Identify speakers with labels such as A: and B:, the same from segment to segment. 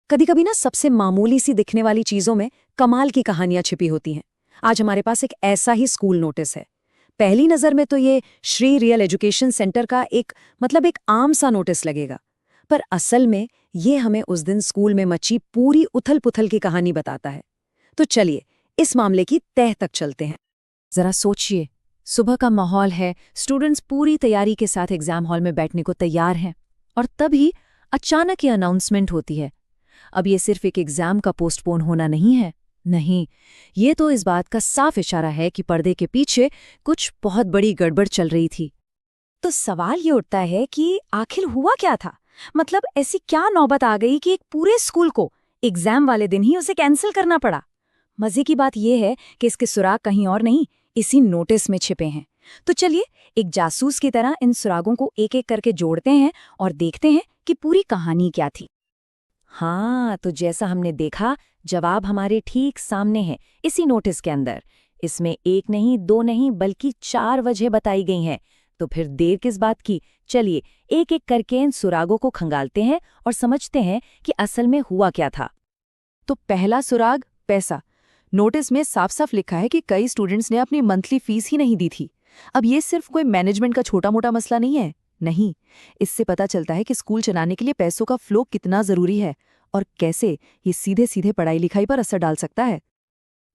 A: कभी कभी ना सबसे मामूली सी दिखने वाली चीजों में कमाल की कहानियां छिपी होती हैं। आज हमारे पास एक ऐसा ही स्कूल नोटिस है। पहली नजर में तो ये श्री रियल एजुकेशन सेंटर का एक आम सा नोटिस लगेगा, पर असल में ये हमें उस दिन स्कूल में मची पूरी उथल पुथल की कहानी बताता है। तो चलिए इस मामले की तह तक चलते हैं। जरा सोचिए, सुबह का माहौल है, स्टूडेंट्स पूरी तैयारी के साथ एग्जाम हॉल में बैठने को तैयार हैं, और तभी अचानक ये अनाउंसमेंट होती है। अब ये सिर्फ एक एग्जाम का पोस्टपोन होना नहीं है, नहीं, ये तो इस बात का साफ इशारा है कि पर्दे के पीछे कुछ बहुत बड़ी गड़बड़ चल रही थी। तो सवाल ये उठता है कि आखिर हुआ क्या था? मतलब ऐसी क्या नौबत आ गई कि एक पूरे स्कूल को एग्जाम वाले दिन ही उसे कैंसिल करना पड़ा? मजे की बात यह है कि इसके सुराग कहीं और नहीं, इसी नोटिस में छिपे हैं। तो चलिए एक जासूस की तरह इन सुरागों को एक एक करके जोड़ते हैं और देखते हैं कि पूरी कहानी क्या थी। हाँ, तो जैसा हमने देखा, जवाब हमारे ठीक सामने है, इसी नोटिस के अंदर। इसमें एक नहीं, दो नहीं, बल्कि 4 वजह बताई गई हैं। तो फिर देर किस बात की, चलिए एक एक करके इन सुरागों को खंगालते हैं और समझते हैं कि असल में हुआ क्या था।
B: तो पहला सुराग, पैसा। नोटिस में साफ साफ लिखा है कि कई स्टूडेंट्स ने अपनी मंथली फीस ही नहीं दी थी। अब ये सिर्फ कोई मैनेजमेंट का छोटा मोटा मसला नहीं है, नहीं, इससे पता चलता है कि स्कूल चलाने के लिए पैसों का फ्लो कितना जरूरी है और कैसे ये सीधे सीधे पढ़ाई लिखाई पर असर डाल सकता है।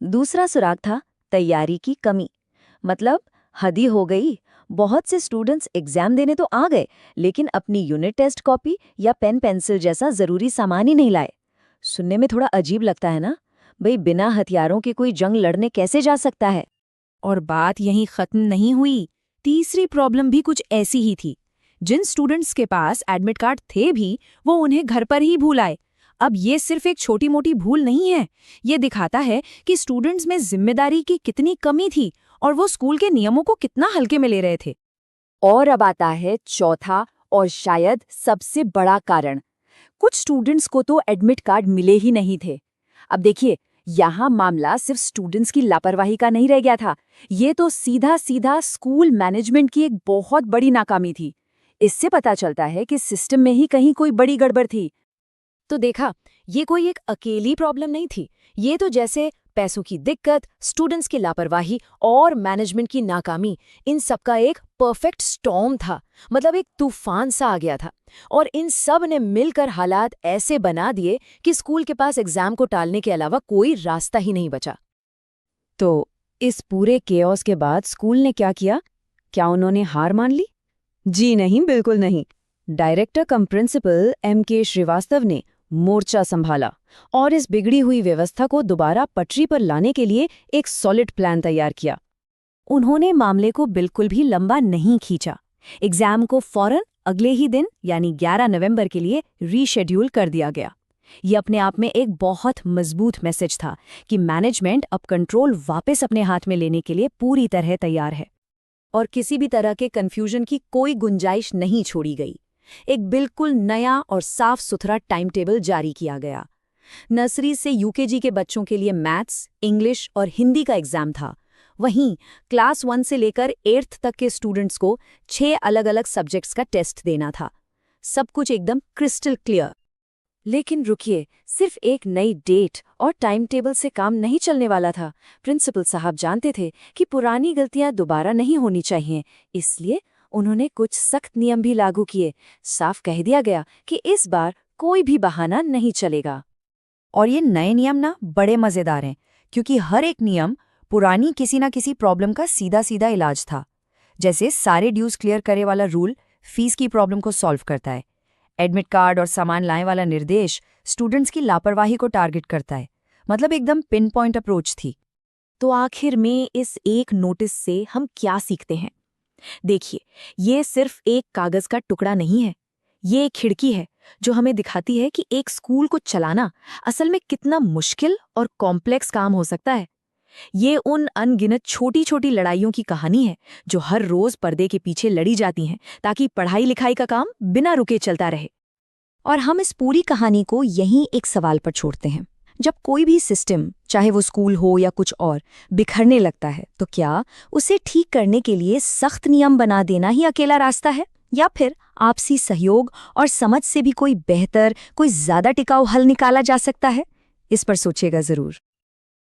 C: दूसरा सुराग था तैयारी की कमी। मतलब हद ही हो गई, बहुत से स्टूडेंट्स एग्जाम देने तो आ गए, लेकिन अपनी यूनिट टेस्ट कॉपी या पेन पेंसिल जैसा जरूरी सामान ही नहीं लाए। सुनने में थोड़ा अजीब लगता है ना, भाई बिना हथियारों के कोई जंग लड़ने कैसे जा सकता है?
B: और बात यहीं खत्म नहीं हुई, तीसरी प्रॉब्लम भी कुछ ऐसी ही थी। जिन स्टूडेंट्स के पास एडमिट कार्ड थे भी, वो उन्हें घर पर ही भूल आए। अब ये सिर्फ एक छोटी मोटी भूल नहीं है, ये दिखाता है कि स्टूडेंट्स में जिम्मेदारी की कितनी कमी थी और वो स्कूल के नियमों को कितना हल्के में ले रहे थे।
C: और अब आता है चौथा और शायद सबसे बड़ा कारण। कुछ स्टूडेंट्स को तो एडमिट कार्ड मिले ही नहीं थे। अब देखिए, यहाँ मामला सिर्फ स्टूडेंट्स की लापरवाही का नहीं रह गया था, ये तो सीधा सीधा स्कूल मैनेजमेंट की एक बहुत बड़ी नाकामी थी। इससे पता चलता है कि सिस्टम में ही कहीं कोई बड़ी गड़बड़ थी।
A: तो देखा, ये कोई एक अकेली प्रॉब्लम नहीं थी, ये तो जैसे पैसों की दिक्कत, स्टूडेंट्स की लापरवाही और मैनेजमेंट की नाकामी, इन सबका एक परफेक्ट स्टॉर्म था। मतलब एक तूफान सा आ गया था, और इन सब ने मिलकर हालात ऐसे बना दिए कि स्कूल के पास एग्जाम को टालने के अलावा कोई रास्ता ही नहीं बचा। तो इस पूरे केओस के बाद स्कूल ने क्या किया? क्या उन्होंने हार मान ली? जी नहीं, बिल्कुल नहीं। डायरेक्टर कम प्रिंसिपल M.K. श्रीवास्तव ने मोर्चा संभाला और इस बिगड़ी हुई व्यवस्था को दोबारा पटरी पर लाने के लिए एक सॉलिड प्लान तैयार किया। उन्होंने मामले को बिल्कुल भी लंबा नहीं खींचा। एग्जाम को फौरन अगले ही दिन यानी 11 नवंबर के लिए रीशेड्यूल कर दिया गया। ये अपने आप में एक बहुत मजबूत मैसेज था कि मैनेजमेंट अब कंट्रोल वापस अपने हाथ में लेने के लिए पूरी तरह तैयार है, और किसी भी तरह के कंफ्यूजन की कोई गुंजाइश नहीं छोड़ी गई। एक बिल्कुल नया और साफ सुथरा टाइम टेबल जारी किया गया। नर्सरी से यूकेजी के बच्चों के लिए मैथ्स, इंग्लिश और हिंदी का एग्जाम था। वहीं क्लास 1 से लेकर 8th तक के स्टूडेंट्स को 6 अलग अलग सब्जेक्ट्स का टेस्ट देना था। सब कुछ एकदम क्रिस्टल क्लियर। लेकिन रुकिए, सिर्फ एक नई डेट और टाइम टेबल से काम नहीं चलने वाला था। प्रिंसिपल साहब जानते थे कि पुरानी गलतियां दोबारा नहीं होनी चाहिए, इसलिए उन्होंने कुछ सख्त नियम भी लागू किए। साफ कह दिया गया कि इस बार कोई भी बहाना नहीं चलेगा। और ये नए नियम ना बड़े मजेदार हैं, क्योंकि हर एक नियम पुरानी किसी ना किसी प्रॉब्लम का सीधा सीधा इलाज था। जैसे सारे ड्यूज क्लियर करे वाला रूल फीस की प्रॉब्लम को सॉल्व करता है। एडमिट कार्ड और सामान लाने वाला निर्देश स्टूडेंट्स की लापरवाही को टारगेट करता है। मतलब एकदम पिन पॉइंट अप्रोच थी। तो आखिर में इस एक नोटिस से हम क्या सीखते हैं? देखिए, ये सिर्फ एक कागज का टुकड़ा नहीं है, ये एक खिड़की है जो हमें दिखाती है कि एक स्कूल को चलाना असल में कितना मुश्किल और कॉम्प्लेक्स काम हो सकता है। ये उन अनगिनत छोटी छोटी लड़ाइयों की कहानी है जो हर रोज पर्दे के पीछे लड़ी जाती हैं ताकि पढ़ाई लिखाई का काम बिना रुके चलता रहे। और हम इस पूरी कहानी को यहीं एक सवाल पर छोड़ते हैं। जब कोई भी सिस्टम, चाहे वो स्कूल हो या कुछ और, बिखरने लगता है, तो क्या उसे ठीक करने के लिए सख्त नियम बना देना ही अकेला रास्ता है?
B: या फिर आपसी सहयोग और समझ से भी कोई बेहतर, कोई ज्यादा टिकाऊ हल निकाला जा सकता है? इस पर सोचिएगा जरूर।